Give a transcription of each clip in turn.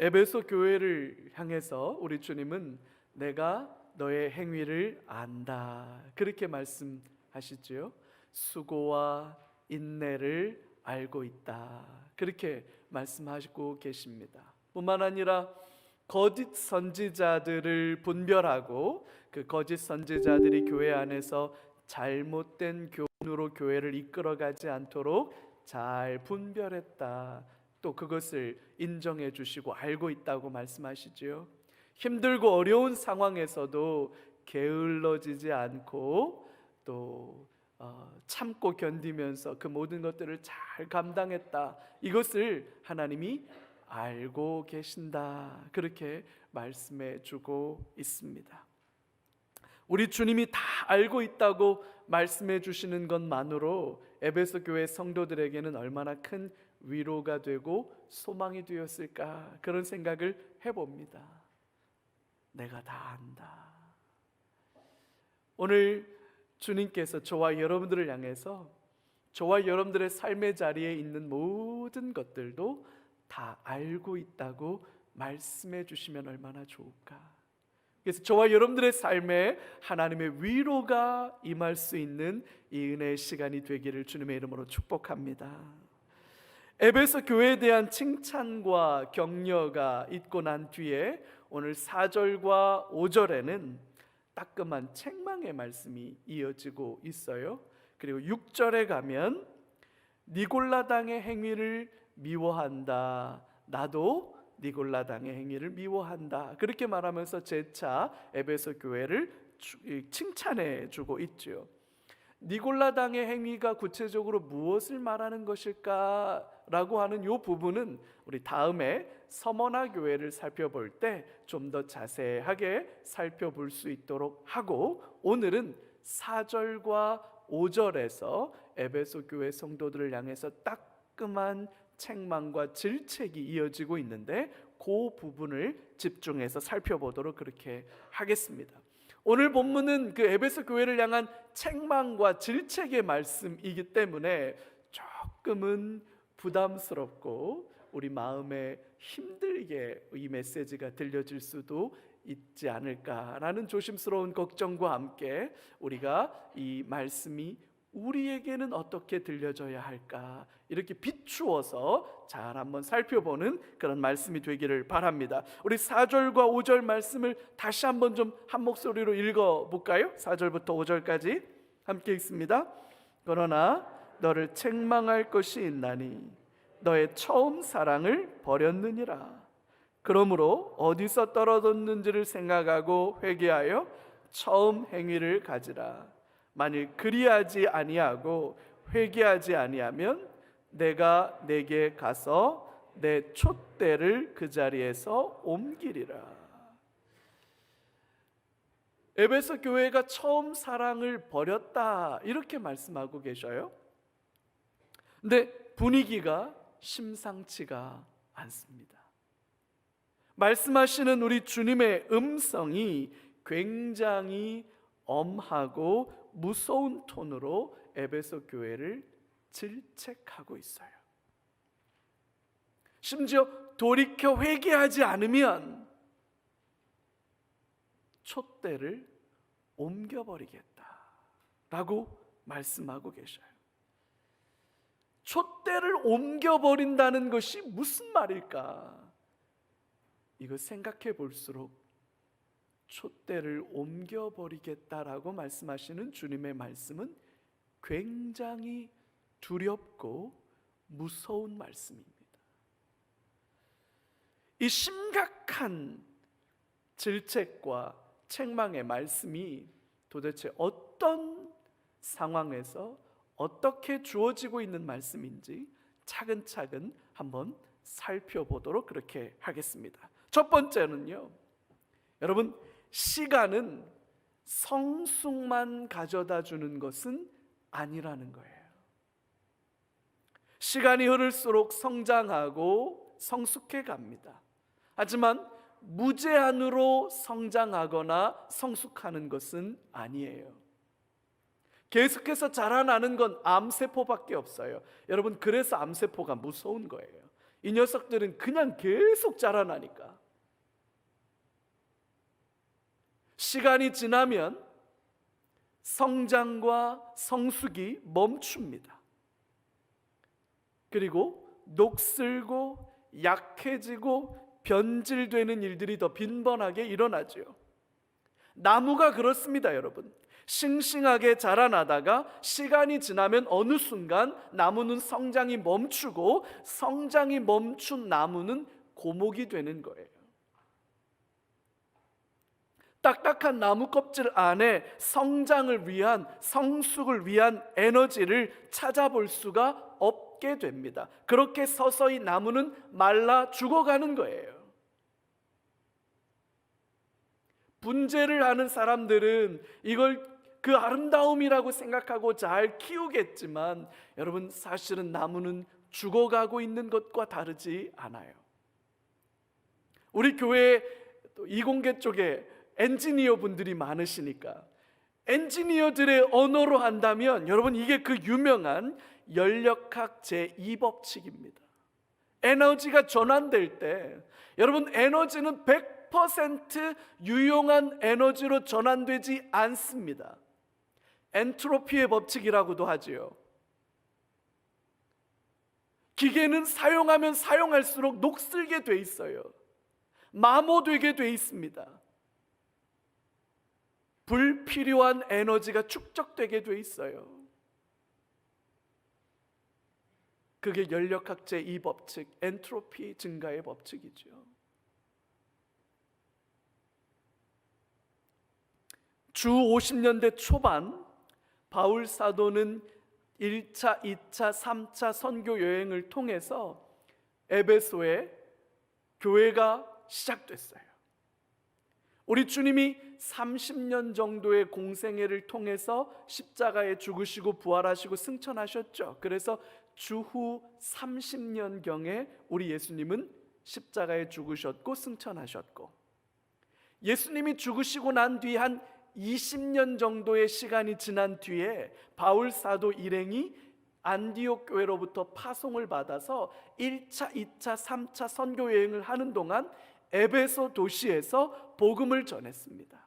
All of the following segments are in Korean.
에베소 교회를 향해서 우리 주님은 내가 너의 행위를 안다 그렇게 말씀하시지요. 수고와 인내를 알고 있다 그렇게 말씀하시고 계십니다. 뿐만 아니라 거짓 선지자들을 분별하고 그 거짓 선지자들이 교회 안에서 잘못된 교훈으로 교회를 이끌어가지 않도록 잘 분별했다, 또 그것을 인정해 주시고 알고 있다고 말씀하시지요. 힘들고 어려운 상황에서도 게을러지지 않고 또 참고 견디면서 그 모든 것들을 잘 감당했다, 이것을 하나님이 알고 계신다 그렇게 말씀해 주고 있습니다. 우리 주님이 다 알고 있다고 말씀해 주시는 것만으로 에베소 교회 성도들에게는 얼마나 큰 위로가 되고 소망이 되었을까, 그런 생각을 해봅니다. 내가 다 안다. 오늘 주님께서 저와 여러분들을 향해서 저와 여러분들의 삶의 자리에 있는 모든 것들도 다 알고 있다고 말씀해 주시면 얼마나 좋을까. 그래서 저와 여러분들의 삶에 하나님의 위로가 임할 수 있는 이 은혜의 시간이 되기를 주님의 이름으로 축복합니다. 에베소 교회에 대한 칭찬과 격려가 있고 난 뒤에 오늘 4절과 5절에는 따끔한 책망의 말씀이 이어지고 있어요. 그리고 6절에 가면 니골라당의 행위를 미워한다, 나도 니골라당의 행위를 미워한다, 그렇게 말하면서 재차 에베소 교회를 칭찬해 주고 있죠. 니골라당의 행위가 구체적으로 무엇을 말하는 것일까 라고 하는 이 부분은 우리 다음에 서머나 교회를 살펴볼 때 좀 더 자세하게 살펴볼 수 있도록 하고, 오늘은 4절과 5절에서 에베소 교회 성도들을 향해서 따끔한 책망과 질책이 이어지고 있는데 그 부분을 집중해서 살펴보도록 그렇게 하겠습니다. 오늘 본문은 그 에베소 교회를 향한 책망과 질책의 말씀이기 때문에 조금은 부담스럽고 우리 마음에 힘들게 이 메시지가 들려질 수도 있지 않을까라는 조심스러운 걱정과 함께 우리가 이 말씀이 우리에게는 어떻게 들려져야 할까, 이렇게 비추어서 잘 한번 살펴보는 그런 말씀이 되기를 바랍니다. 우리 4절과 5절 말씀을 다시 한번 좀 한 목소리로 읽어볼까요? 4절부터 5절까지 함께 읽습니다. 그러나 너를 책망할 것이 있나니 너의 처음 사랑을 버렸느니라. 그러므로 어디서 떨어졌는지를 생각하고 회개하여 처음 행위를 가지라. 만일 그리하지 아니하고 회개하지 아니하면 내가 내게 가서 내 촛대를 그 자리에서 옮기리라. 에베소 교회가 처음 사랑을 버렸다 이렇게 말씀하고 계셔요. 근데 분위기가 심상치가 않습니다. 말씀하시는 우리 주님의 음성이 굉장히 엄하고 무서운 톤으로 에베소 교회를 질책하고 있어요. 심지어 돌이켜 회개하지 않으면 촛대를 옮겨버리겠다라고 말씀하고 계셔요. 촛대를 옮겨버린다는 것이 무슨 말일까? 이거 생각해 볼수록 촛대를 옮겨버리겠다라고 말씀하시는 주님의 말씀은 굉장히 두렵고 무서운 말씀입니다. 이 심각한 질책과 책망의 말씀이 도대체 어떤 상황에서 어떻게 주어지고 있는 말씀인지 차근차근 한번 살펴보도록 그렇게 하겠습니다. 첫 번째는요, 여러분, 시간은 성숙만 가져다 주는 것은 아니라는 거예요. 시간이 흐를수록 성장하고 성숙해 갑니다. 하지만 무제한으로 성장하거나 성숙하는 것은 아니에요. 계속해서 자라나는 건 암세포밖에 없어요. 여러분, 그래서 암세포가 무서운 거예요. 이 녀석들은 그냥 계속 자라나니까 시간이 지나면 성장과 성숙이 멈춥니다. 그리고 녹슬고 약해지고 변질되는 일들이 더 빈번하게 일어나죠. 나무가 그렇습니다, 여러분. 싱싱하게 자라나다가 시간이 지나면 어느 순간 나무는 성장이 멈추고 성장이 멈춘 나무는 고목이 되는 거예요. 딱딱한 나무 껍질 안에 성장을 위한, 성숙을 위한 에너지를 찾아볼 수가 없게 됩니다. 그렇게 서서히 나무는 말라 죽어가는 거예요. 분재를 하는 사람들은 이걸 그 아름다움이라고 생각하고 잘 키우겠지만, 여러분, 사실은 나무는 죽어가고 있는 것과 다르지 않아요. 우리 교회 이공계 쪽에 엔지니어 분들이 많으시니까 엔지니어들의 언어로 한다면, 여러분, 이게 그 유명한 연력학 제2법칙입니다. 에너지가 전환될 때, 여러분, 에너지는 100% 유용한 에너지로 전환되지 않습니다. 엔트로피의 법칙이라고도 하지요. 기계는 사용하면 사용할수록 녹슬게 돼 있어요. 마모되게 돼 있습니다. 불필요한 에너지가 축적되게 돼 있어요. 그게 연력학 제2법칙, 엔트로피 증가의 법칙이죠. 주 50년대 초반 바울 사도는 1차, 2차, 3차 선교 여행을 통해서 에베소에 교회가 시작됐어요. 우리 주님이 30년 정도의 공생애를 통해서 십자가에 죽으시고 부활하시고 승천하셨죠. 그래서 주후 30년경에 우리 예수님은 십자가에 죽으셨고 승천하셨고, 예수님이 죽으시고 난 뒤 한 20년 정도의 시간이 지난 뒤에 바울 사도 일행이 안디옥 교회로부터 파송을 받아서 1차, 2차, 3차 선교 여행을 하는 동안 에베소 도시에서 복음을 전했습니다.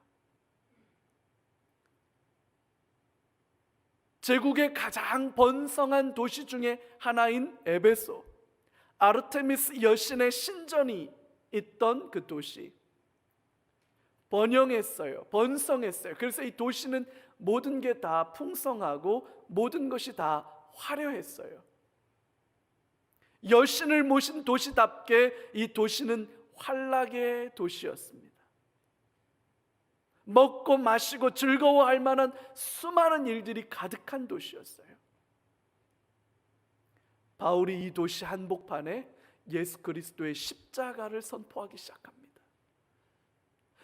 제국의 가장 번성한 도시 중에 하나인 에베소, 아르테미스 여신의 신전이 있던 그 도시, 번성했어요. 그래서 이 도시는 모든 게 다 풍성하고 모든 것이 다 화려했어요. 여신을 모신 도시답게 이 도시는 환락의 도시였습니다. 먹고 마시고 즐거워할 만한 수많은 일들이 가득한 도시였어요. 바울이 이 도시 한복판에 예수 그리스도의 십자가를 선포하기 시작합니다.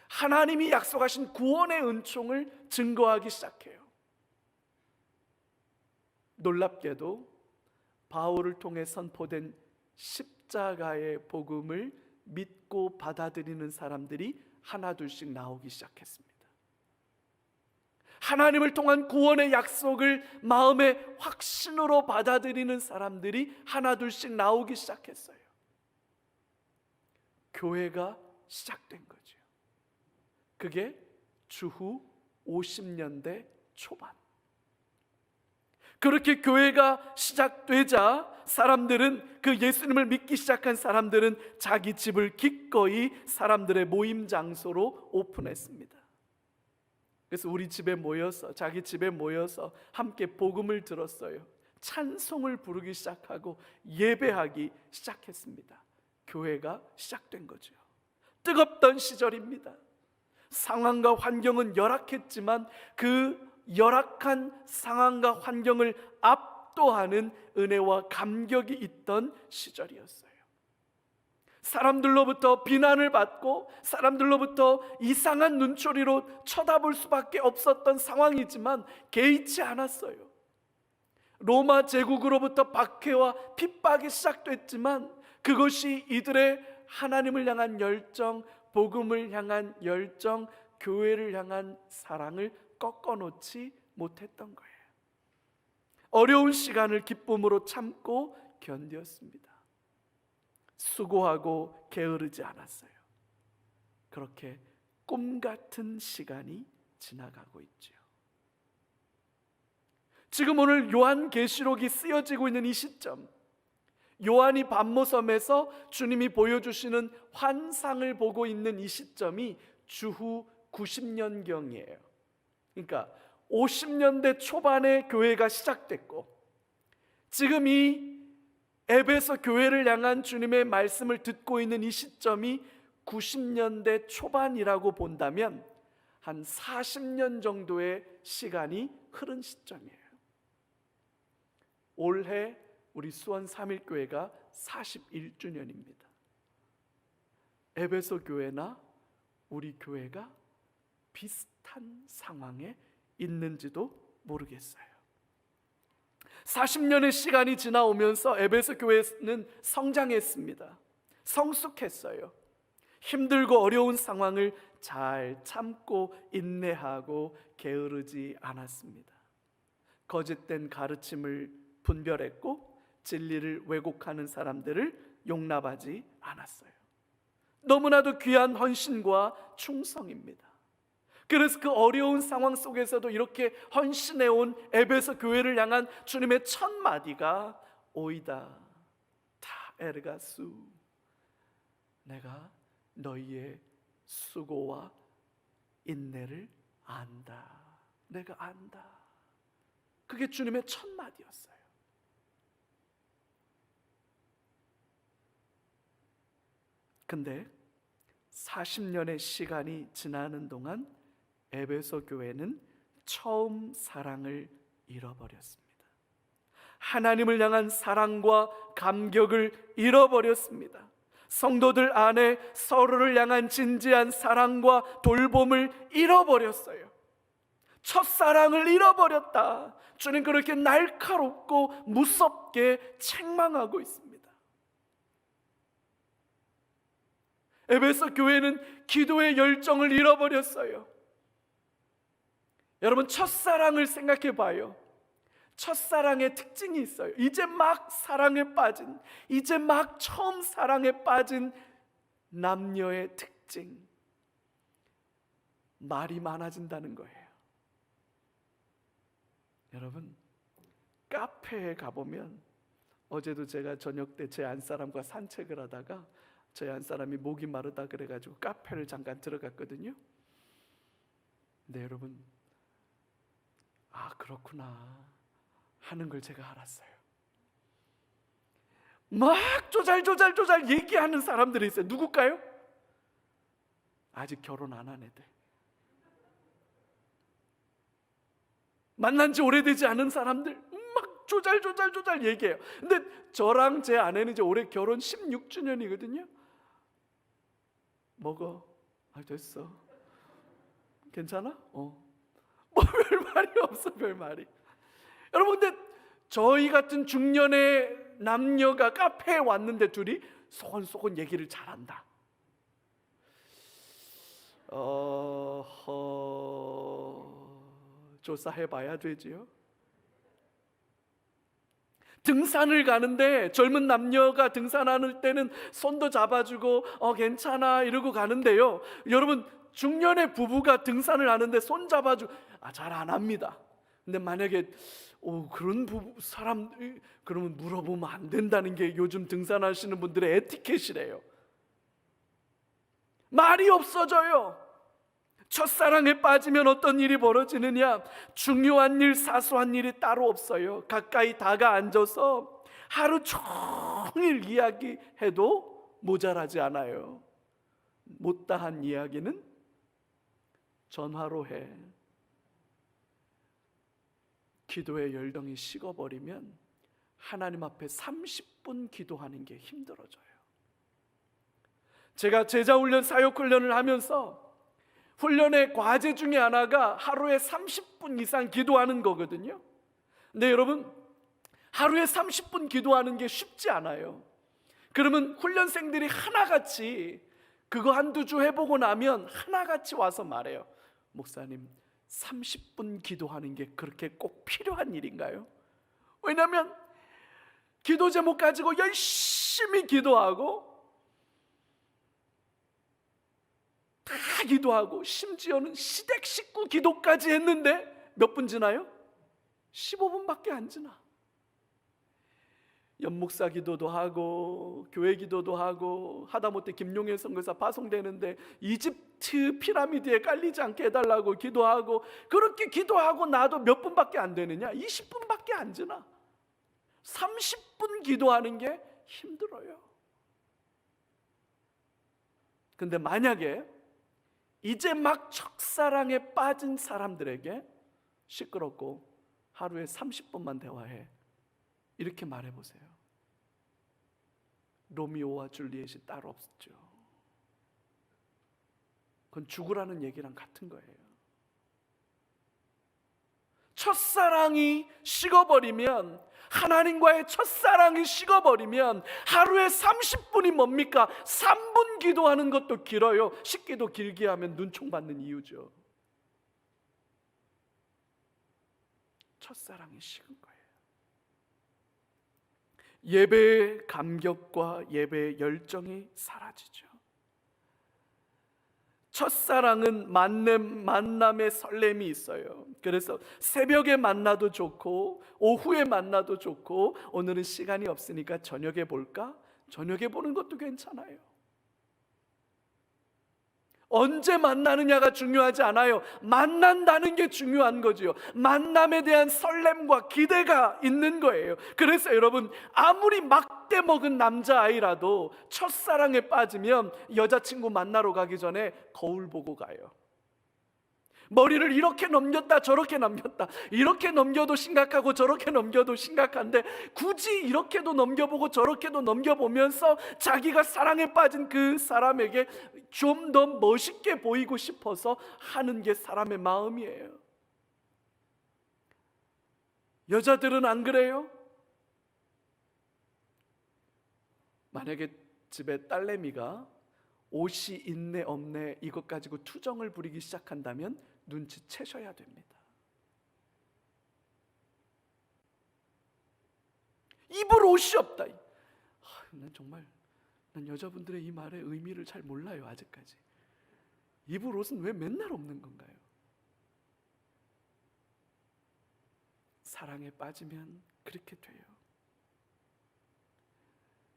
하나님이 약속하신 구원의 은총을 증거하기 시작해요. 놀랍게도 바울을 통해 선포된 십자가의 복음을 믿고 받아들이는 사람들이 하나둘씩 나오기 시작했습니다. 하나님을 통한 구원의 약속을 마음의 확신으로 받아들이는 사람들이 하나둘씩 나오기 시작했어요. 교회가 시작된 거죠. 그게 주후 50년대 초반. 그렇게 교회가 시작되자 사람들은, 그 예수님을 믿기 시작한 사람들은 자기 집을 기꺼이 사람들의 모임 장소로 오픈했습니다. 그래서 우리 집에 모여서, 자기 집에 모여서 함께 복음을 들었어요. 찬송을 부르기 시작하고 예배하기 시작했습니다. 교회가 시작된 거죠. 뜨겁던 시절입니다. 상황과 환경은 열악했지만 그 열악한 상황과 환경을 압도하는 은혜와 감격이 있던 시절이었어요. 사람들로부터 비난을 받고 사람들로부터 이상한 눈초리로 쳐다볼 수밖에 없었던 상황이지만 개의치 않았어요. 로마 제국으로부터 박해와 핍박이 시작됐지만 그것이 이들의 하나님을 향한 열정, 복음을 향한 열정, 교회를 향한 사랑을 꺾어놓지 못했던 거예요. 어려운 시간을 기쁨으로 참고 견뎠습니다. 수고하고 게으르지 않았어요. 그렇게 꿈 같은 시간이 지나가고 있죠. 지금 오늘 요한계시록이 쓰여지고 있는 이 시점, 요한이 밤모섬에서 주님이 보여주시는 환상을 보고 있는 이 시점이 주후 90년경이에요. 그러니까 50년대 초반에 교회가 시작됐고, 지금 이 에베소 교회를 향한 주님의 말씀을 듣고 있는 이 시점이 90년대 초반이라고 본다면 한 40년 정도의 시간이 흐른 시점이에요. 올해 우리 수원 삼일교회가 41주년입니다. 에베소 교회나 우리 교회가 비슷한 상황에 있는지도 모르겠어요. 40년의 시간이 지나오면서 에베소 교회는 성장했습니다. 성숙했어요. 힘들고 어려운 상황을 잘 참고 인내하고 게으르지 않았습니다. 거짓된 가르침을 분별했고 진리를 왜곡하는 사람들을 용납하지 않았어요. 너무나도 귀한 헌신과 충성입니다. 그래서 그 어려운 상황 속에서도 이렇게 헌신해온 에베소 교회를 향한 주님의 첫 마디가 오이다 타 에르가수, 내가 너희의 수고와 인내를 안다. 내가 안다. 그게 주님의 첫 마디였어요. 근데 40년의 시간이 지나는 동안 에베소 교회는 처음 사랑을 잃어버렸습니다. 하나님을 향한 사랑과 감격을 잃어버렸습니다. 성도들 안에 서로를 향한 진지한 사랑과 돌봄을 잃어버렸어요. 첫사랑을 잃어버렸다. 주님 그렇게 날카롭고 무섭게 책망하고 있습니다. 에베소 교회는 기도의 열정을 잃어버렸어요. 여러분, 첫사랑을 생각해 봐요. 첫사랑의 특징이 있어요. 이제 막 사랑에 빠진, 이제 막 처음 사랑에 빠진 남녀의 특징, 말이 많아진다는 거예요. 여러분, 카페에 가보면, 어제도 제가 저녁 때 제 안사람과 산책을 하다가 제 안사람이 목이 마르다 그래가지고 카페를 잠깐 들어갔거든요. 근데 여러분, 아 그렇구나 하는 걸 제가 알았어요. 막 조잘조잘 얘기하는 사람들이 있어요. 누굴까요? 아직 결혼 안 한 애들, 만난 지 오래되지 않은 사람들 막 조잘조잘 얘기해요. 근데 저랑 제 아내는 이제 올해 결혼 16주년이거든요 먹어. 아 됐어. 괜찮아? 뭐 별 말이 없어, 별 말이. 여러분, 근데 저희 같은 중년의 남녀가 카페에 왔는데 둘이 소곤소곤 얘기를 잘한다. 조사해봐야 되지요. 등산을 가는데 젊은 남녀가 등산하는 때는 손도 잡아주고 괜찮아 이러고 가는데요, 여러분 중년의 부부가 등산을 하는데 손 잡아주고 잘 안 합니다. 근데 만약에 그런 사람 그러면 물어보면 안 된다는 게 요즘 등산하시는 분들의 에티켓이래요. 말이 없어져요. 첫사랑에 빠지면 어떤 일이 벌어지느냐? 중요한 일, 사소한 일이 따로 없어요. 가까이 다가 앉아서 하루 종일 이야기해도 모자라지 않아요. 못다한 이야기는 전화로 해. 기도의 열정이 식어버리면 하나님 앞에 30분 기도하는 게 힘들어져요. 제가 제자훈련, 사역훈련을 하면서 훈련의 과제 중에 하나가 하루에 30분 이상 기도하는 거거든요. 근데 여러분, 하루에 30분 기도하는 게 쉽지 않아요. 그러면 훈련생들이 하나같이 그거 한두 주 해보고 나면 하나같이 와서 말해요. 목사님, 30분 기도하는 게 그렇게 꼭 필요한 일인가요? 왜냐하면 기도 제목 가지고 열심히 열심히 기도하고 다 기도하고 심지어는 시댁 식구 기도까지 했는데 몇 분 지나요? 15분밖에 안 지나. 연목사 기도도 하고 교회 기도도 하고 하다못해 김용현 선교사 파송되는데 이집트 피라미드에 깔리지 않게 해달라고 기도하고, 그렇게 기도하고 나도 몇 분밖에 안 되느냐? 20분밖에 안 지나. 30분 기도하는 게 힘들어요. 근데 만약에 이제 막 첫사랑에 빠진 사람들에게 시끄럽고 하루에 30분만 대화해, 이렇게 말해보세요. 로미오와 줄리엣이 따로 없죠. 그건 죽으라는 얘기랑 같은 거예요. 첫사랑이 식어버리면, 하나님과의 첫사랑이 식어버리면 하루에 30분이 뭡니까? 3분 기도하는 것도 길어요. 식기도 길게 하면 눈총 받는 이유죠. 첫사랑이 식은 거예요. 예배의 감격과 예배의 열정이 사라지죠. 첫사랑은 만남의 설렘이 있어요. 그래서 새벽에 만나도 좋고 오후에 만나도 좋고, 오늘은 시간이 없으니까 저녁에 볼까? 저녁에 보는 것도 괜찮아요. 언제 만나느냐가 중요하지 않아요. 만난다는 게 중요한 거지요. 만남에 대한 설렘과 기대가 있는 거예요. 그래서 여러분, 아무리 막대 먹은 남자아이라도 첫사랑에 빠지면 여자친구 만나러 가기 전에 거울 보고 가요. 머리를 이렇게 넘겼다 저렇게 넘겼다, 이렇게 넘겨도 심각하고 저렇게 넘겨도 심각한데 굳이 이렇게도 넘겨보고 저렇게도 넘겨보면서 자기가 사랑에 빠진 그 사람에게 좀 더 멋있게 보이고 싶어서 하는 게 사람의 마음이에요. 여자들은 안 그래요? 만약에 집에 딸내미가 옷이 있네 없네 이것 가지고 투정을 부리기 시작한다면 눈치채셔야 됩니다. 입을 옷이 없다. 난 여자분들의 이 말의 의미를 잘 몰라요. 아직까지 입을 옷은 왜 맨날 없는 건가요? 사랑에 빠지면 그렇게 돼요.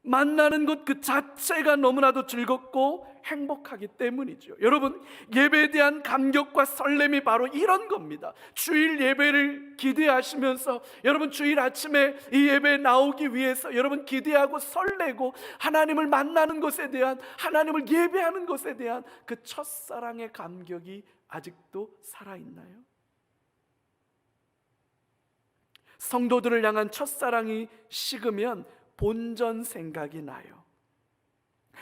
만나는 것 그 자체가 너무나도 즐겁고 행복하기 때문이죠. 여러분, 예배에 대한 감격과 설렘이 바로 이런 겁니다. 주일 예배를 기대하시면서 여러분 주일 아침에 이 예배에 나오기 위해서 여러분 기대하고 설레고 하나님을 만나는 것에 대한, 하나님을 예배하는 것에 대한 그 첫사랑의 감격이 아직도 살아있나요? 성도들을 향한 첫사랑이 식으면 본전 생각이 나요.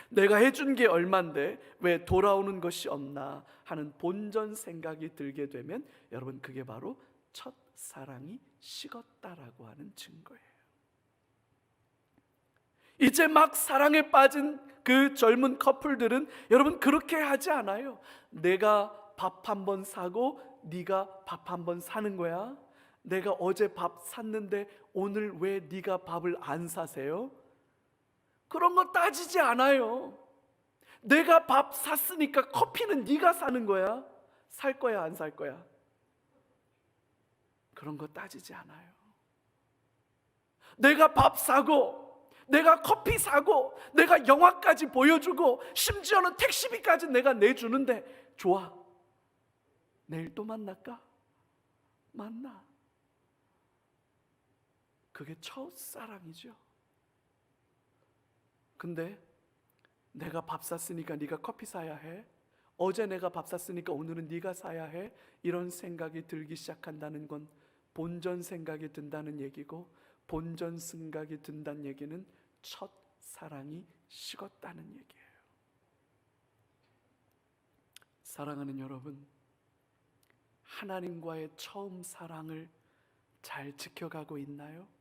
내가 해준 게 얼만데 왜 돌아오는 것이 없나 하는 본전 생각이 들게 되면 여러분, 그게 바로 첫사랑이 식었다라고 하는 증거예요. 이제 막 사랑에 빠진 그 젊은 커플들은 여러분 그렇게 하지 않아요. 내가 밥 한 번 사고 네가 밥 한 번 사는 거야. 내가 어제 밥 샀는데 오늘 왜 네가 밥을 안 사세요? 그런 거 따지지 않아요. 내가 밥 샀으니까 커피는 네가 사는 거야. 살 거야 안 살 거야? 그런 거 따지지 않아요. 내가 밥 사고 내가 커피 사고 내가 영화까지 보여주고 심지어는 택시비까지 내가 내주는데 좋아, 내일 또 만날까? 만나. 그게 첫사랑이죠. 근데 내가 밥 샀으니까 네가 커피 사야 해, 어제 내가 밥 샀으니까 오늘은 네가 사야 해, 이런 생각이 들기 시작한다는 건 본전 생각이 든다는 얘기고, 본전 생각이 든다는 얘기는 첫사랑이 식었다는 얘기예요. 사랑하는 여러분, 하나님과의 처음 사랑을 잘 지켜가고 있나요?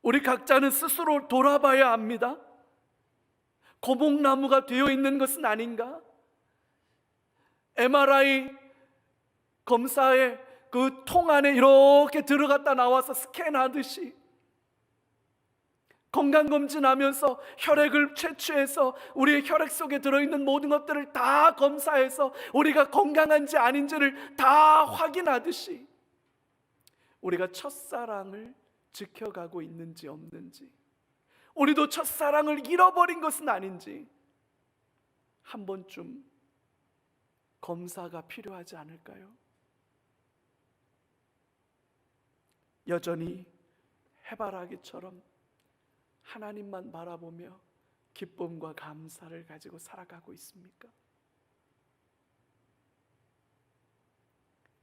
우리 각자는 스스로 돌아봐야 합니다. 고목나무가 되어 있는 것은 아닌가? MRI 검사에 그 통 안에 이렇게 들어갔다 나와서 스캔하듯이 건강검진하면서 혈액을 채취해서 우리의 혈액 속에 들어있는 모든 것들을 다 검사해서 우리가 건강한지 아닌지를 다 확인하듯이 우리가 첫사랑을 지켜가고 있는지 없는지, 우리도 첫사랑을 잃어버린 것은 아닌지 한 번쯤 검사가 필요하지 않을까요? 여전히 해바라기처럼 하나님만 바라보며 기쁨과 감사를 가지고 살아가고 있습니까?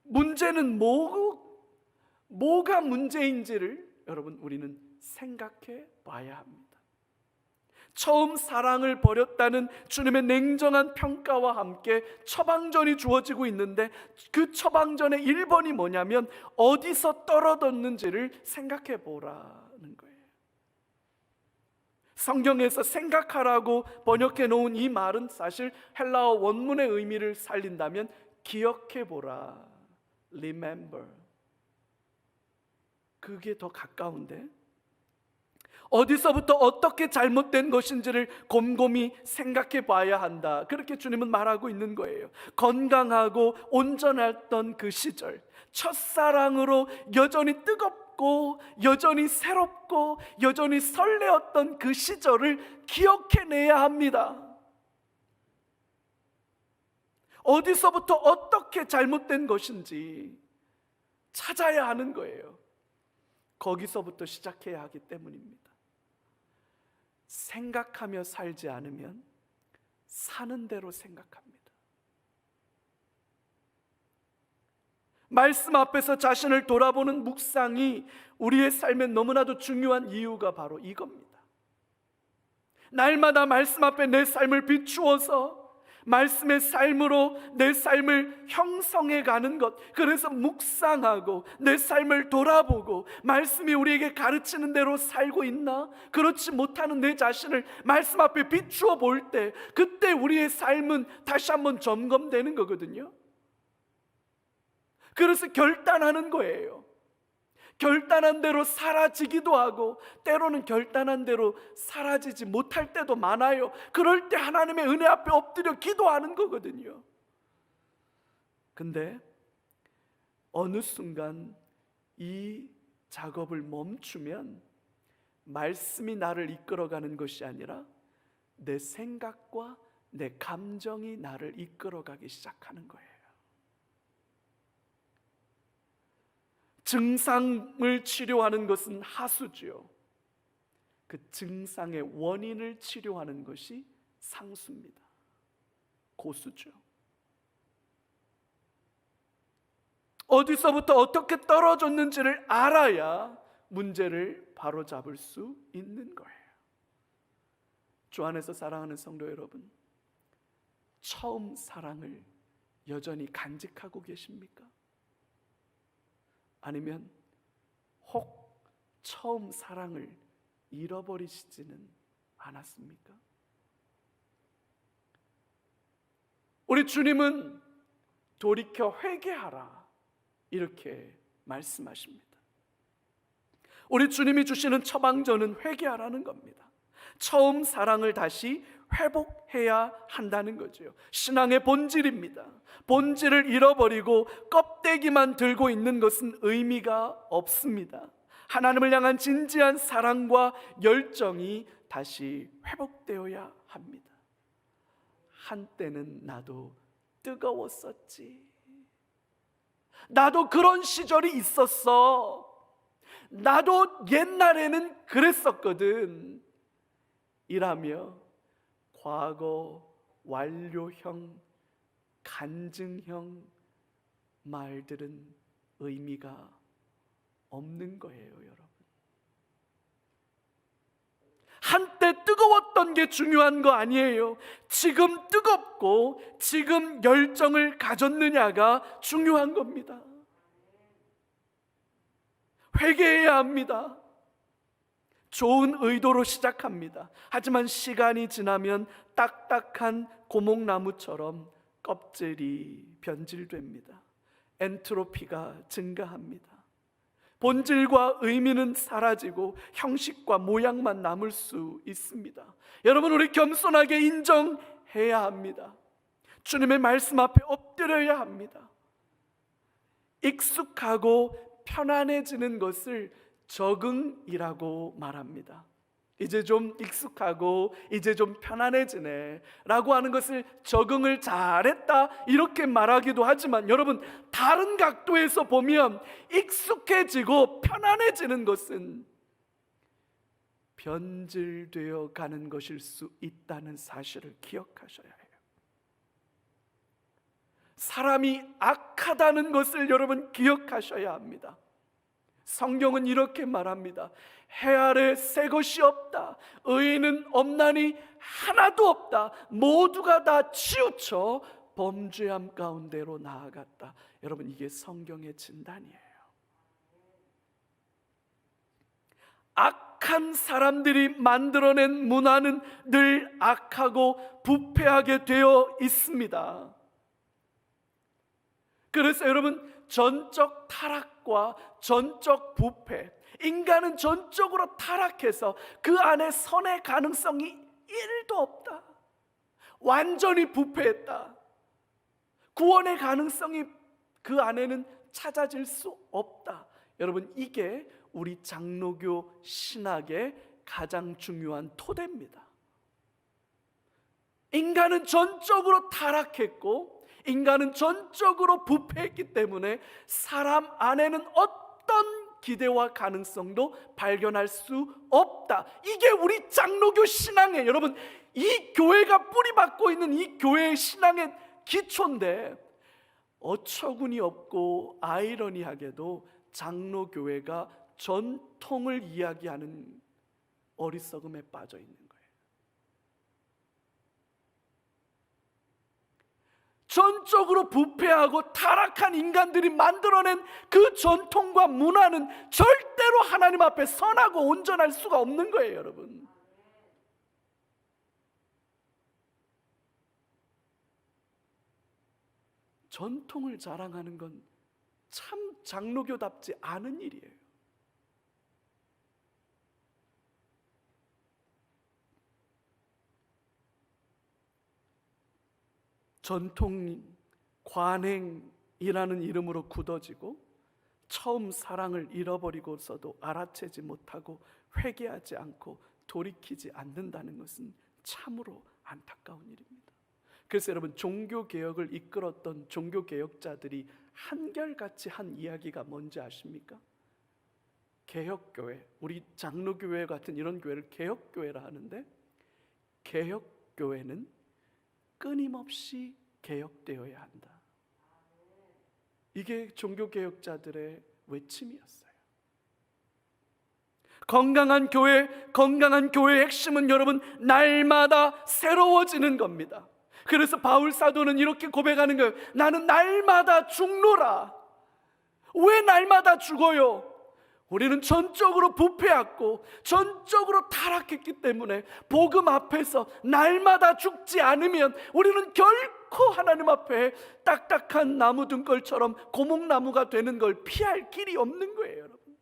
문제는 뭐가 문제인지를 여러분 우리는 생각해 봐야 합니다. 처음 사랑을 버렸다는 주님의 냉정한 평가와 함께 처방전이 주어지고 있는데, 그 처방전의 1번이 뭐냐면 어디서 떨어졌는지를 생각해 보라는 거예요. 성경에서 생각하라고 번역해 놓은 이 말은 사실 헬라어 원문의 의미를 살린다면 기억해 보라, remember, 그게 더 가까운데, 어디서부터 어떻게 잘못된 것인지를 곰곰이 생각해 봐야 한다, 그렇게 주님은 말하고 있는 거예요. 건강하고 온전했던 그 시절, 첫사랑으로 여전히 뜨겁고 여전히 새롭고 여전히 설레었던 그 시절을 기억해내야 합니다. 어디서부터 어떻게 잘못된 것인지 찾아야 하는 거예요. 거기서부터 시작해야 하기 때문입니다. 생각하며 살지 않으면 사는 대로 생각합니다. 말씀 앞에서 자신을 돌아보는 묵상이 우리의 삶에 너무나도 중요한 이유가 바로 이겁니다. 날마다 말씀 앞에 내 삶을 비추어서 말씀의 삶으로 내 삶을 형성해 가는 것, 그래서 묵상하고 내 삶을 돌아보고 말씀이 우리에게 가르치는 대로 살고 있나, 그렇지 못하는 내 자신을 말씀 앞에 비추어 볼 때, 그때 우리의 삶은 다시 한번 점검되는 거거든요. 그래서 결단하는 거예요. 결단한 대로 사라지기도 하고 때로는 결단한 대로 사라지지 못할 때도 많아요. 그럴 때 하나님의 은혜 앞에 엎드려 기도하는 거거든요. 근데 어느 순간 이 작업을 멈추면 말씀이 나를 이끌어가는 것이 아니라 내 생각과 내 감정이 나를 이끌어가기 시작하는 거예요. 증상을 치료하는 것은 하수지요. 그 증상의 원인을 치료하는 것이 상수입니다. 고수죠. 어디서부터 어떻게 떨어졌는지를 알아야 문제를 바로잡을 수 있는 거예요. 주 안에서 사랑하는 성도 여러분, 처음 사랑을 여전히 간직하고 계십니까? 아니면 혹 처음 사랑을 잃어버리시지는 않았습니까? 우리 주님은 돌이켜 회개하라 이렇게 말씀하십니다. 우리 주님이 주시는 처방전은 회개하라는 겁니다. 처음 사랑을 다시 회복해야 한다는 거죠. 신앙의 본질입니다. 본질을 잃어버리고 껍데기만 들고 있는 것은 의미가 없습니다. 하나님을 향한 진지한 사랑과 열정이 다시 회복되어야 합니다. 한때는 나도 뜨거웠었지. 나도 그런 시절이 있었어. 나도 옛날에는 그랬었거든. 이라며 과거 완료형, 간증형 말들은 의미가 없는 거예요, 여러분. 한때 뜨거웠던 게 중요한 거 아니에요. 지금 뜨겁고 지금 열정을 가졌느냐가 중요한 겁니다. 회개해야 합니다. 좋은 의도로 시작합니다. 하지만 시간이 지나면 딱딱한 고목나무처럼 껍질이 변질됩니다. 엔트로피가 증가합니다. 본질과 의미는 사라지고 형식과 모양만 남을 수 있습니다. 여러분, 우리 겸손하게 인정해야 합니다. 주님의 말씀 앞에 엎드려야 합니다. 익숙하고 편안해지는 것을 적응이라고 말합니다. 이제 좀 익숙하고 이제 좀 편안해지네 라고 하는 것을 적응을 잘했다 이렇게 말하기도 하지만, 여러분, 다른 각도에서 보면 익숙해지고 편안해지는 것은 변질되어 가는 것일 수 있다는 사실을 기억하셔야 해요. 사람이 악하다는 것을 여러분 기억하셔야 합니다. 성경은 이렇게 말합니다. 해 아래 새 것이 없다. 의인은 없나니 하나도 없다. 모두가 다 치우쳐 범죄함 가운데로 나아갔다. 여러분, 이게 성경의 진단이에요. 악한 사람들이 만들어낸 문화는 늘 악하고 부패하게 되어 있습니다. 그래서 여러분, 전적 타락과 전적 부패, 인간은 전적으로 타락해서 그 안에 선의 가능성이 1도 없다. 완전히 부패했다. 구원의 가능성이 그 안에는 찾아질 수 없다. 여러분, 이게 우리 장로교 신학의 가장 중요한 토대입니다. 인간은 전적으로 타락했고 인간은 전적으로 부패했기 때문에 사람 안에는 어떤 기대와 가능성도 발견할 수 없다. 이게 우리 장로교 신앙의, 여러분, 이 교회가 뿌리박고 있는 이 교회의 신앙의 기초인데, 어처구니 없고 아이러니하게도 장로교회가 전통을 이야기하는 어리석음에 빠져 있는 거예요. 전적으로 부패하고 타락한 인간들이 만들어낸 그 전통과 문화는 절대로 하나님 앞에 선하고 온전할 수가 없는 거예요, 여러분. 전통을 자랑하는 건 참 장로교답지 않은 일이에요. 전통, 관행이라는 이름으로 굳어지고 처음 사랑을 잃어버리고서도 알아채지 못하고 회개하지 않고 돌이키지 않는다는 것은 참으로 안타까운 일입니다. 그래서 여러분, 종교개혁을 이끌었던 종교개혁자들이 한결같이 한 이야기가 뭔지 아십니까? 개혁교회, 우리 장로교회 같은 이런 교회를 개혁교회라 하는데, 개혁교회는 끊임없이 개혁되어야 한다. 이게 종교개혁자들의 외침이었어요. 건강한 교회의 핵심은 여러분, 날마다 새로워지는 겁니다. 그래서 바울 사도는 이렇게 고백하는 거예요. 나는 날마다 죽노라. 왜 날마다 죽어요? 우리는 전적으로 부패했고 전적으로 타락했기 때문에 복음 앞에서 날마다 죽지 않으면 우리는 결코 하나님 앞에 딱딱한 나무 등걸처럼 고목나무가 되는 걸 피할 길이 없는 거예요, 여러분.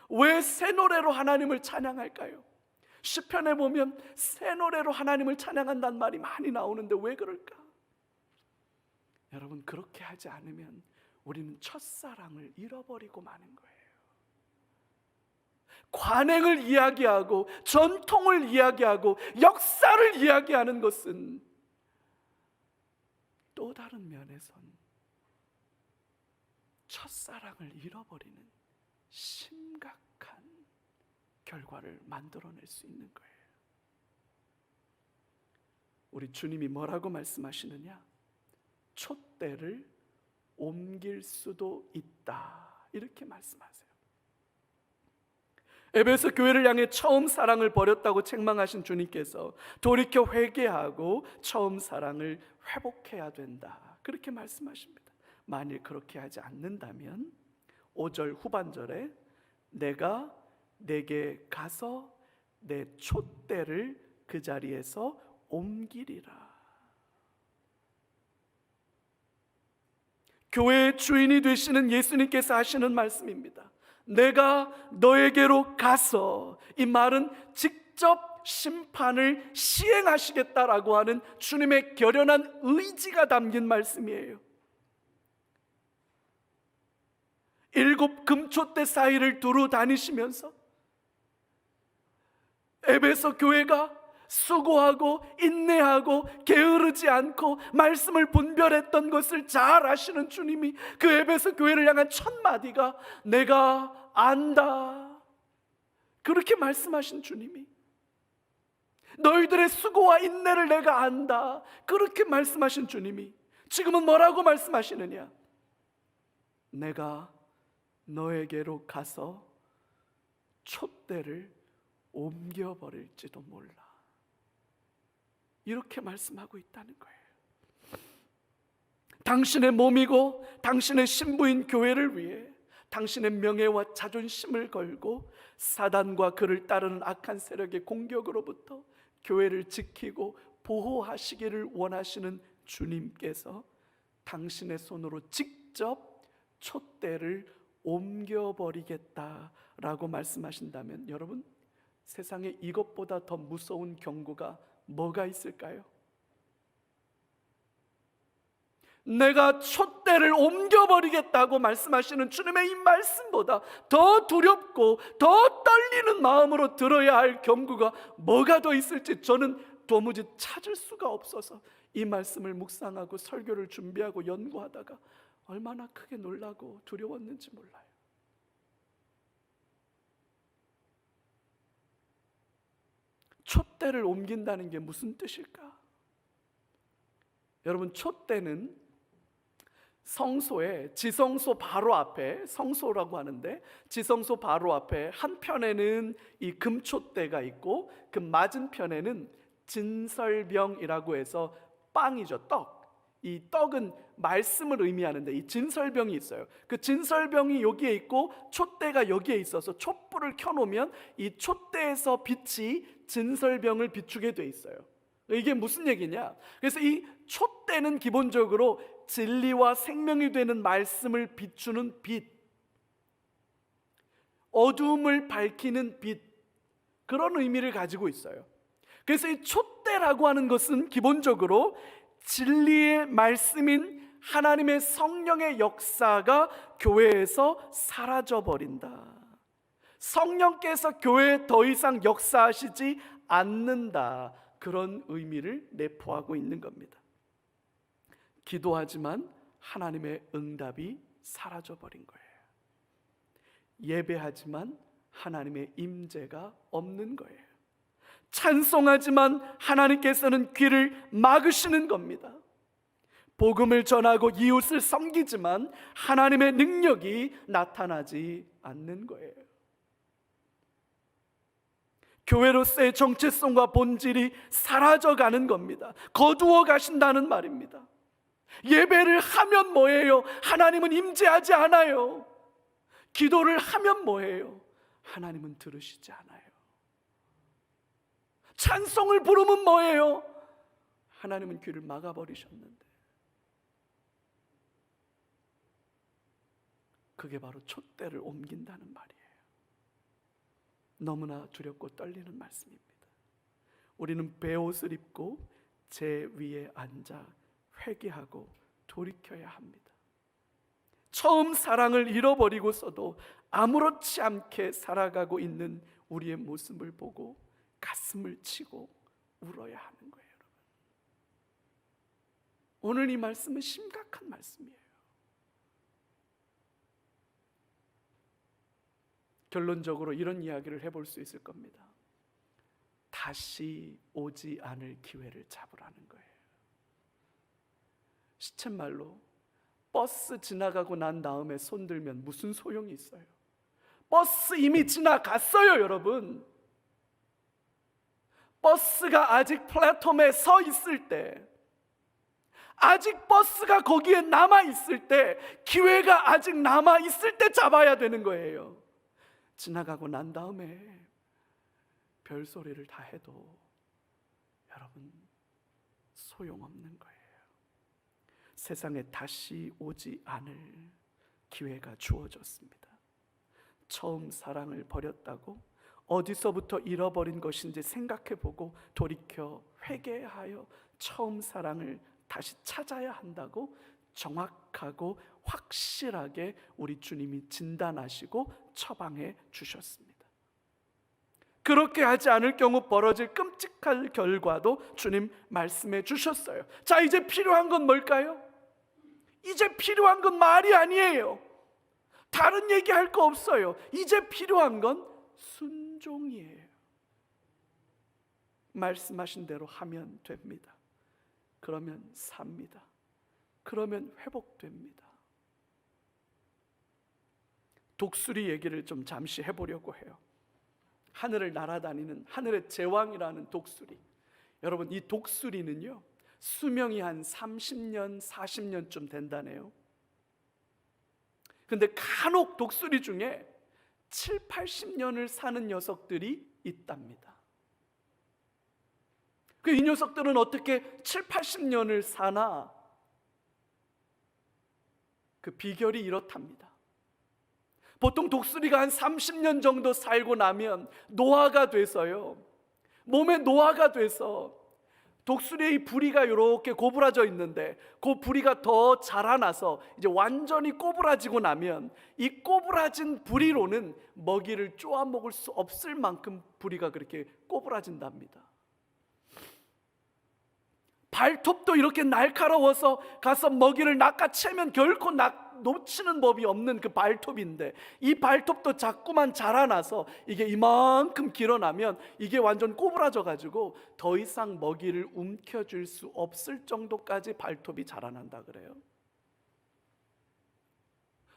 왜 새 노래로 하나님을 찬양할까요? 시편에 보면 새 노래로 하나님을 찬양한다는 말이 많이 나오는데 왜 그럴까? 여러분, 그렇게 하지 않으면 우리는 첫사랑을 잃어버리고 마는 거예요. 관행을 이야기하고 전통을 이야기하고 역사를 이야기하는 것은 또 다른 면에선 첫사랑을 잃어버리는 심각한 결과를 만들어낼 수 있는 거예요. 우리 주님이 뭐라고 말씀하시느냐? 촛대를 옮길 수도 있다, 이렇게 말씀하세요. 에베소 교회를 향해 처음 사랑을 버렸다고 책망하신 주님께서 돌이켜 회개하고 처음 사랑을 회복해야 된다, 그렇게 말씀하십니다. 만일 그렇게 하지 않는다면 5절 후반절에 내가 내게 가서 내 촛대를 그 자리에서 옮기리라. 교회의 주인이 되시는 예수님께서 하시는 말씀입니다. 내가 너에게로 가서, 이 말은 직접 심판을 시행하시겠다라고 하는 주님의 결연한 의지가 담긴 말씀이에요. 7 금초대 사이를 두루 다니시면서 에베소 교회가 수고하고 인내하고 게으르지 않고 말씀을 분별했던 것을 잘 아시는 주님이 그 에베소 교회를 향한 첫 마디가 내가 안다, 그렇게 말씀하신 주님이, 너희들의 수고와 인내를 내가 안다, 그렇게 말씀하신 주님이 지금은 뭐라고 말씀하시느냐? 내가 너에게로 가서 촛대를 옮겨버릴지도 몰라, 이렇게 말씀하고 있다는 거예요. 당신의 몸이고 당신의 신부인 교회를 위해 당신의 명예와 자존심을 걸고 사단과 그를 따르는 악한 세력의 공격으로부터 교회를 지키고 보호하시기를 원하시는 주님께서 당신의 손으로 직접 촛대를 옮겨버리겠다라고 말씀하신다면, 여러분, 세상에 이것보다 더 무서운 경고가 뭐가 있을까요? 내가 촛대를 옮겨버리겠다고 말씀하시는 주님의 이 말씀보다 더 두렵고 더 떨리는 마음으로 들어야 할 경고가 뭐가 더 있을지 저는 도무지 찾을 수가 없어서 이 말씀을 묵상하고 설교를 준비하고 연구하다가 얼마나 크게 놀라고 두려웠는지 몰라요. 촛대를 옮긴다는 게 무슨 뜻일까? 여러분, 촛대는 성소에, 지성소 바로 앞에, 성소라고 하는데 지성소 바로 앞에 한편에는 이 금촛대가 있고 그 맞은편에는 진설병이라고 해서 빵이죠, 떡. 이 떡은 말씀을 의미하는데 이 진설병이 있어요. 그 진설병이 여기에 있고 촛대가 여기에 있어서 촛불을 켜놓으면 이 촛대에서 빛이 진설병을 비추게 돼 있어요. 이게 무슨 얘기냐? 그래서 이 촛대는 기본적으로 진리와 생명이 되는 말씀을 비추는 빛, 어두움을 밝히는 빛, 그런 의미를 가지고 있어요. 그래서 이 촛대라고 하는 것은 기본적으로 진리의 말씀인 하나님의 성령의 역사가 교회에서 사라져버린다, 성령께서 교회에 더 이상 역사하시지 않는다, 그런 의미를 내포하고 있는 겁니다. 기도하지만 하나님의 응답이 사라져버린 거예요. 예배하지만 하나님의 임재가 없는 거예요. 찬송하지만 하나님께서는 귀를 막으시는 겁니다. 복음을 전하고 이웃을 섬기지만 하나님의 능력이 나타나지 않는 거예요. 교회로서의 정체성과 본질이 사라져가는 겁니다. 거두어 가신다는 말입니다. 예배를 하면 뭐예요? 하나님은 임재하지 않아요. 기도를 하면 뭐예요? 하나님은 들으시지 않아요. 찬송을 부르면 뭐예요? 하나님은 귀를 막아버리셨는데. 그게 바로 촛대를 옮긴다는 말이에요. 너무나 두렵고 떨리는 말씀입니다. 우리는 베옷을 입고 제 위에 앉아 회개하고 돌이켜야 합니다. 처음 사랑을 잃어버리고서도 아무렇지 않게 살아가고 있는 우리의 모습을 보고 가슴을 치고 울어야 하는 거예요. 여러분, 오늘 이 말씀은 심각한 말씀이에요. 결론적으로 이런 이야기를 해볼 수 있을 겁니다. 다시 오지 않을 기회를 잡으라는 거예요. 시쳇말로 버스 지나가고 난 다음에 손들면 무슨 소용이 있어요? 버스 이미 지나갔어요, 여러분. 버스가 아직 플랫폼에 서 있을 때, 아직 버스가 거기에 남아 있을 때, 기회가 아직 남아 있을 때 잡아야 되는 거예요. 지나가고 난 다음에 별소리를 다 해도 여러분 소용없는 거예요. 세상에 다시 오지 않을 기회가 주어졌습니다. 처음 사랑을 버렸다고 어디서부터 잃어버린 것인지 생각해보고 돌이켜 회개하여 처음 사랑을 다시 찾아야 한다고 정확하고 확실하게 우리 주님이 진단하시고 처방해 주셨습니다. 그렇게 하지 않을 경우 벌어질 끔찍한 결과도 주님 말씀해 주셨어요. 자, 이제 필요한 건 뭘까요? 이제 필요한 건 말이 아니에요. 다른 얘기할 거 없어요. 이제 필요한 건 순종이에요. 말씀하신 대로 하면 됩니다. 그러면 삽니다. 그러면 회복됩니다. 독수리 얘기를 좀 잠시 해보려고 해요. 하늘을 날아다니는 하늘의 제왕이라는 독수리. 여러분, 이 독수리는요 수명이 한 30년, 40년쯤 된다네요. 근데 간혹 독수리 중에 7, 80년을 사는 녀석들이 있답니다. 이 녀석들은 어떻게 7, 80년을 사나? 그 비결이 이렇답니다. 보통 독수리가 한 30년 정도 살고 나면 노화가 돼서요, 몸에 노화가 돼서 독수리의 부리가 이렇게 고부라져 있는데 그 부리가 더 자라나서 이제 완전히 꼬부라지고 나면 이 꼬부라진 부리로는 먹이를 쪼아 먹을 수 없을 만큼 부리가 그렇게 꼬부라진답니다. 발톱도 이렇게 날카로워서 가서 먹이를 낚아채면 결코 놓치는 법이 없는 그 발톱인데 이 발톱도 자꾸만 자라나서 이게 이만큼 길어나면 이게 완전 꼬부라져 가지고 더 이상 먹이를 움켜쥘 수 없을 정도까지 발톱이 자라난다 그래요.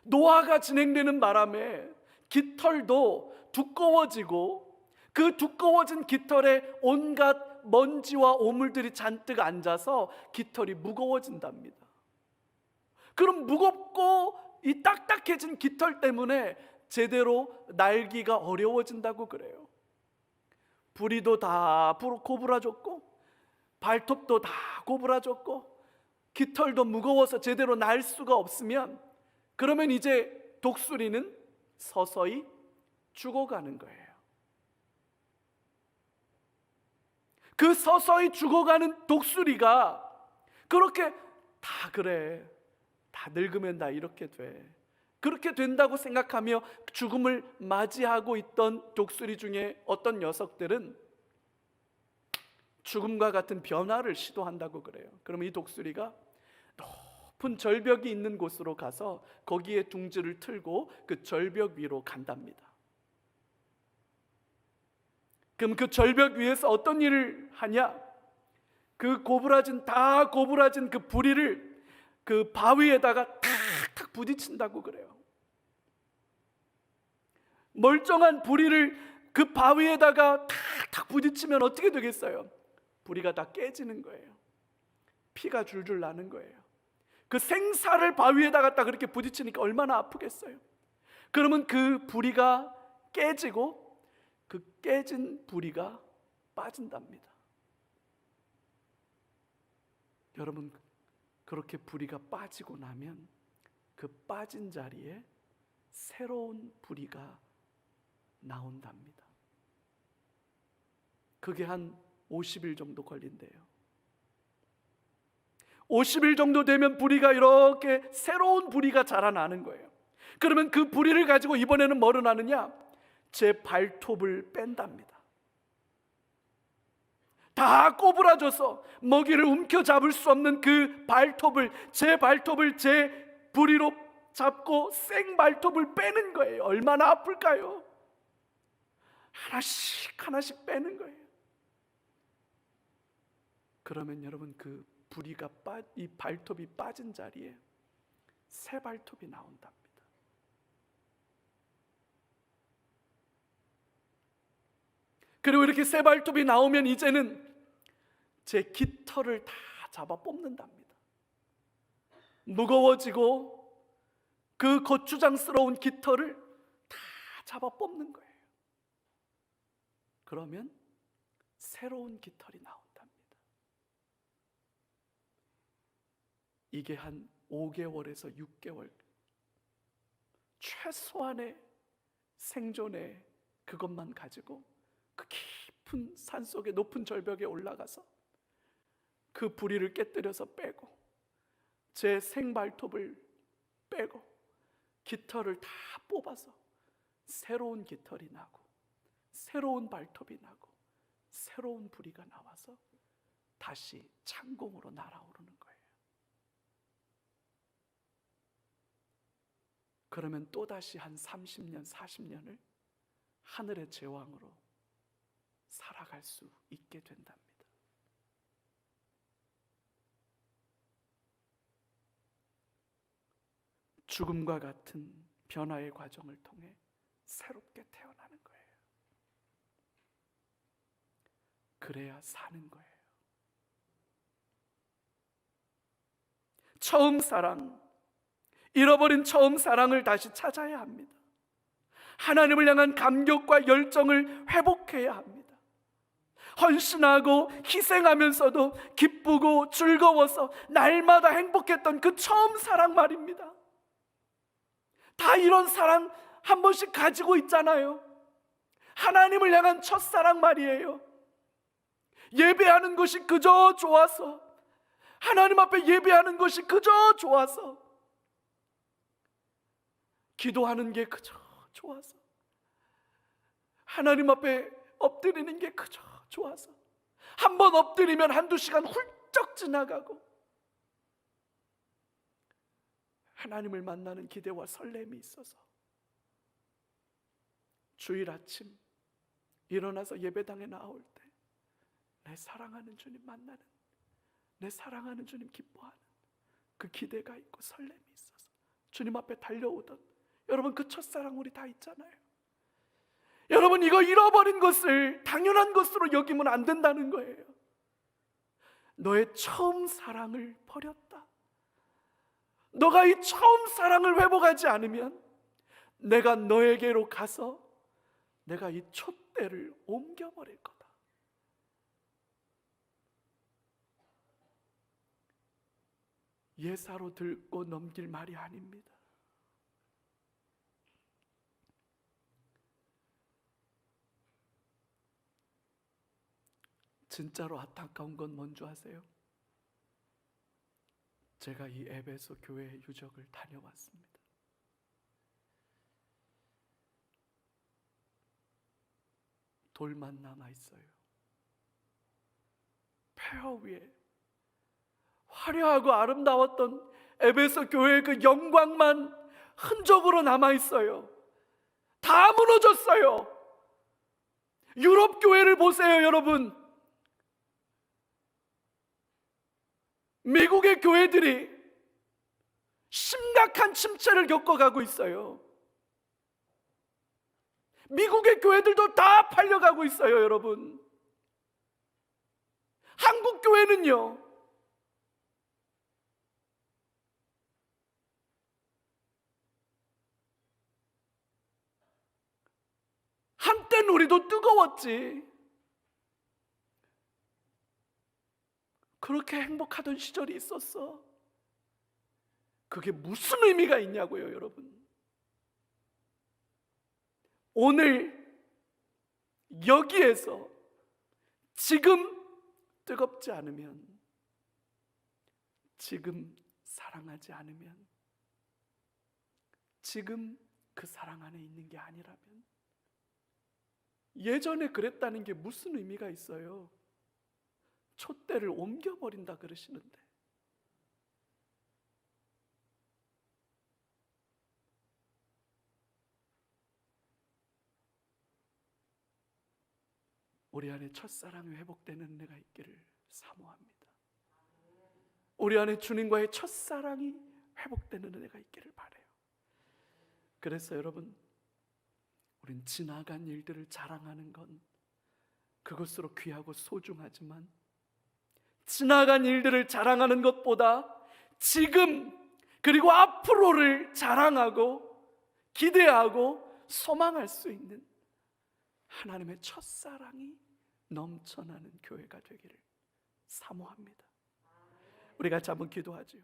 노화가 진행되는 바람에 깃털도 두꺼워지고 그 두꺼워진 깃털에 온갖 먼지와 오물들이 잔뜩 앉아서 깃털이 무거워진답니다. 그럼 무겁고 이 딱딱해진 깃털 때문에 제대로 날기가 어려워진다고 그래요. 부리도 다 고부라졌고 발톱도 다 고부라졌고 깃털도 무거워서 제대로 날 수가 없으면 그러면 이제 독수리는 서서히 죽어가는 거예요. 그 서서히 죽어가는 독수리가 그렇게 다 그래, 다 늙으면 다 이렇게 돼, 그렇게 된다고 생각하며 죽음을 맞이하고 있던 독수리 중에 어떤 녀석들은 죽음과 같은 변화를 시도한다고 그래요. 그러면 이 독수리가 높은 절벽이 있는 곳으로 가서 거기에 둥지를 틀고 그 절벽 위로 간답니다. 그럼 그 절벽 위에서 어떤 일을 하냐? 그 고부라진 그 부리를 그 바위에다가 탁탁 부딪힌다고 그래요. 멀쩡한 부리를 그 바위에다가 탁탁 부딪히면 어떻게 되겠어요? 부리가 다 깨지는 거예요. 피가 줄줄 나는 거예요. 그 생사를 바위에다가 딱 그렇게 부딪히니까 얼마나 아프겠어요? 그러면 그 부리가 깨지고 그 깨진 부리가 빠진답니다. 여러분, 그렇게 부리가 빠지고 나면 그 빠진 자리에 새로운 부리가 나온답니다. 그게 한 50일 정도 걸린대요. 50일 정도 되면 부리가 이렇게 새로운 부리가 자라나는 거예요. 그러면 그 부리를 가지고 이번에는 뭐를 하느냐? 제 발톱을 뺀답니다. 다 꼬부라져서 먹이를 움켜잡을 수 없는 그 발톱을, 제 발톱을 제 부리로 잡고 생발톱을 빼는 거예요. 얼마나 아플까요? 하나씩 하나씩 빼는 거예요. 그러면 여러분, 그 부리가 이 발톱이 빠진 자리에 새 발톱이 나온답니다. 그리고 이렇게 새 발톱이 나오면 이제는 제 깃털을 다 잡아 뽑는답니다. 무거워지고 그 거추장스러운 깃털을 다 잡아 뽑는 거예요. 그러면 새로운 깃털이 나온답니다. 이게 한 5개월에서 6개월, 최소한의 생존의 그것만 가지고 그 깊은 산속의 높은 절벽에 올라가서 그 부리를 깨뜨려서 빼고 제 생발톱을 빼고 깃털을 다 뽑아서 새로운 깃털이 나고 새로운 발톱이 나고 새로운 부리가 나와서 다시 창공으로 날아오르는 거예요. 그러면 또다시 한 30년, 40년을 하늘의 제왕으로 살아갈 수 있게 된답니다. 죽음과 같은 변화의 과정을 통해 새롭게 태어나는 거예요. 그래야 사는 거예요. 처음 사랑, 잃어버린 처음 사랑을 다시 찾아야 합니다. 하나님을 향한 감격과 열정을 회복해야 합니다. 헌신하고 희생하면서도 기쁘고 즐거워서 날마다 행복했던 그 처음 사랑 말입니다. 다 이런 사랑 한 번씩 가지고 있잖아요. 하나님을 향한 첫사랑 말이에요. 예배하는 것이 그저 좋아서, 하나님 앞에 예배하는 것이 그저 좋아서, 기도하는 게 그저 좋아서, 하나님 앞에 엎드리는 게 그저 좋아서, 한 번 엎드리면 한두 시간 훌쩍 지나가고 하나님을 만나는 기대와 설렘이 있어서 주일 아침 일어나서 예배당에 나올 때 내 사랑하는 주님 만나는, 내 사랑하는 주님 기뻐하는 그 기대가 있고 설렘이 있어서 주님 앞에 달려오던, 여러분 그 첫사랑 우리 다 있잖아요. 여러분 이거 잃어버린 것을 당연한 것으로 여기면 안 된다는 거예요. 너의 처음 사랑을 버렸다. 너가 이 처음 사랑을 회복하지 않으면 내가 너에게로 가서 내가 이 촛대를 옮겨버릴 거다. 예사로 들고 넘길 말이 아닙니다. 진짜로 안타까운 건 뭔지 아세요? 제가 이 에베소 교회 유적을 다녀왔습니다. 돌만 남아있어요. 폐허 위에 화려하고 아름다웠던 에베소 교회의 그 영광만 흔적으로 남아있어요. 다 무너졌어요. 유럽 교회를 보세요, 여러분. 미국의 교회들이 심각한 침체를 겪어가고 있어요. 미국의 교회들도 다 팔려가고 있어요, 여러분. 한국 교회는요, 한때는 우리도 뜨거웠지. 그렇게 행복하던 시절이 있었어. 그게 무슨 의미가 있냐고요, 여러분. 오늘 여기에서 지금 뜨겁지 않으면, 지금 사랑하지 않으면, 지금 그 사랑 안에 있는 게 아니라면 예전에 그랬다는 게 무슨 의미가 있어요? 촛대를 옮겨버린다 그러시는데, 우리 안에 첫사랑이 회복되는 은혜가 있기를 사모합니다. 우리 안에 주님과의 첫사랑이 회복되는 은혜가 있기를 바라요. 그래서 여러분, 우린 지나간 일들을 자랑하는 건 그것으로 귀하고 소중하지만, 지나간 일들을 자랑하는 것보다 지금 그리고 앞으로를 자랑하고 기대하고 소망할 수 있는 하나님의 첫사랑이 넘쳐나는 교회가 되기를 사모합니다. 우리 같이 한번 기도하죠.